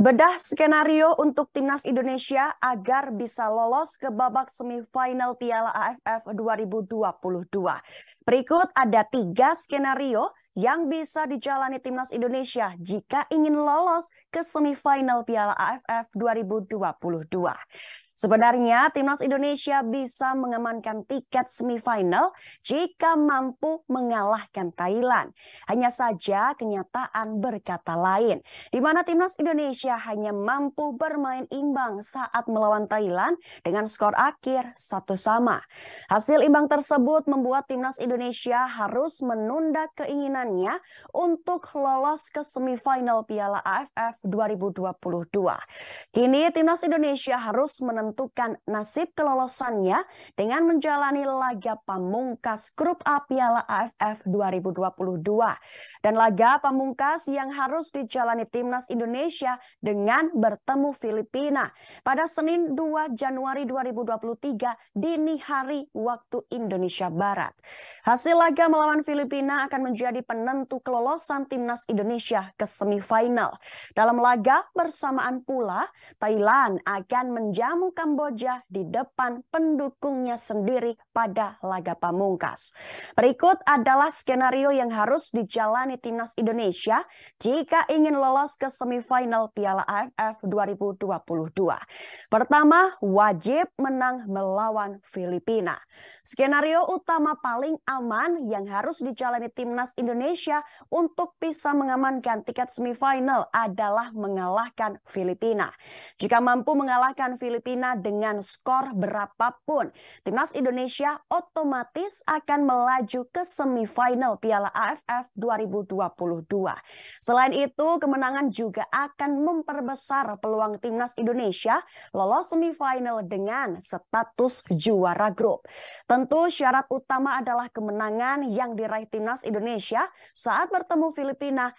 Bedah skenario untuk timnas Indonesia agar bisa lolos ke babak semifinal Piala AFF 2022. Berikut ada 3 skenario yang bisa dijalani timnas Indonesia jika ingin lolos ke semifinal Piala AFF 2022. Sebenarnya timnas Indonesia bisa mengamankan tiket semifinal jika mampu mengalahkan Thailand. Hanya saja kenyataan berkata lain, di mana timnas Indonesia hanya mampu bermain imbang saat melawan Thailand dengan skor akhir 1-1. Hasil imbang tersebut membuat timnas Indonesia harus menunda keinginannya untuk lolos ke semifinal Piala AFF 2022. Kini timnas Indonesia harus menentukan nasib kelolosannya dengan menjalani laga pamungkas grup A Piala AFF 2022 dan laga pamungkas yang harus dijalani timnas Indonesia dengan bertemu Filipina pada Senin 2 Januari 2023 dini hari waktu Indonesia Barat. Hasil laga melawan Filipina akan menjadi penentu kelolosan timnas Indonesia ke semifinal. Dalam laga bersamaan pula, Thailand akan menjamu Kamboja di depan pendukungnya sendiri pada laga pamungkas. Berikut adalah skenario yang harus dijalani timnas Indonesia jika ingin lolos ke semifinal Piala AFF 2022. Pertama, wajib menang melawan Filipina. Skenario utama paling aman yang harus dijalani timnas Indonesia untuk bisa mengamankan tiket semifinal adalah mengalahkan Filipina. Jika mampu mengalahkan Filipina dengan skor berapapun, timnas Indonesia otomatis akan melaju ke semifinal Piala AFF 2022. Selain itu, kemenangan juga akan memperbesar peluang timnas Indonesia lolos semifinal dengan status juara grup. Tentu syarat utama adalah kemenangan yang diraih timnas Indonesia saat bertemu Filipina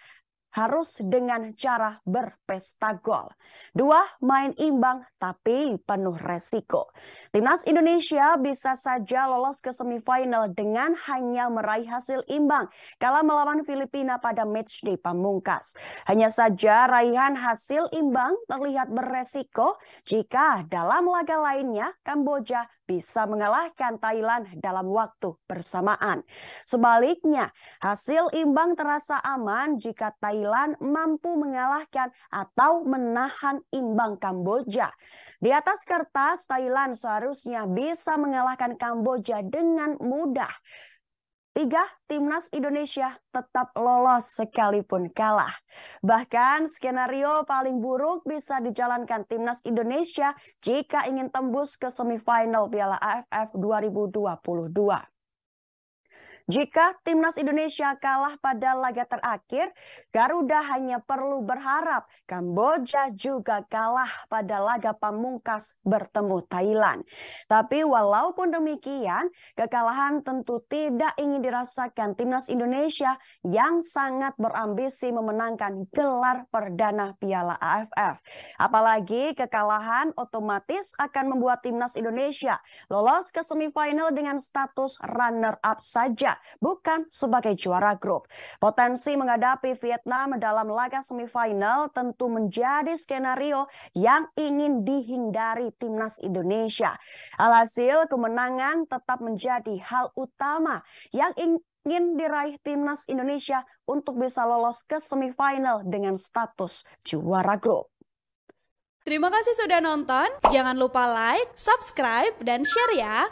harus dengan cara berpesta gol. 2, main imbang tapi penuh resiko. Timnas Indonesia bisa saja lolos ke semifinal dengan hanya meraih hasil imbang kala melawan Filipina pada matchday pamungkas. Hanya saja raihan hasil imbang terlihat beresiko jika dalam laga lainnya Kamboja bisa mengalahkan Thailand dalam waktu bersamaan. Sebaliknya, hasil imbang terasa aman jika Thailand mampu mengalahkan atau menahan imbang Kamboja. Di atas kertas, Thailand seharusnya bisa mengalahkan Kamboja dengan mudah. 3, timnas Indonesia tetap lolos sekalipun kalah. Bahkan skenario paling buruk bisa dijalankan timnas Indonesia jika ingin tembus ke semifinal Piala AFF 2022. Jika timnas Indonesia kalah pada laga terakhir, Garuda hanya perlu berharap Kamboja juga kalah pada laga pamungkas bertemu Thailand. Tapi walaupun demikian, kekalahan tentu tidak ingin dirasakan timnas Indonesia yang sangat berambisi memenangkan gelar perdana Piala AFF. Apalagi kekalahan otomatis akan membuat timnas Indonesia lolos ke semifinal dengan status runner-up saja, bukan sebagai juara grup. Potensi menghadapi Vietnam dalam laga semifinal tentu menjadi skenario yang ingin dihindari timnas Indonesia. Alhasil, kemenangan tetap menjadi hal utama yang ingin diraih timnas Indonesia untuk bisa lolos ke semifinal dengan status juara grup. Terima kasih sudah nonton. Jangan lupa like, subscribe, dan share ya.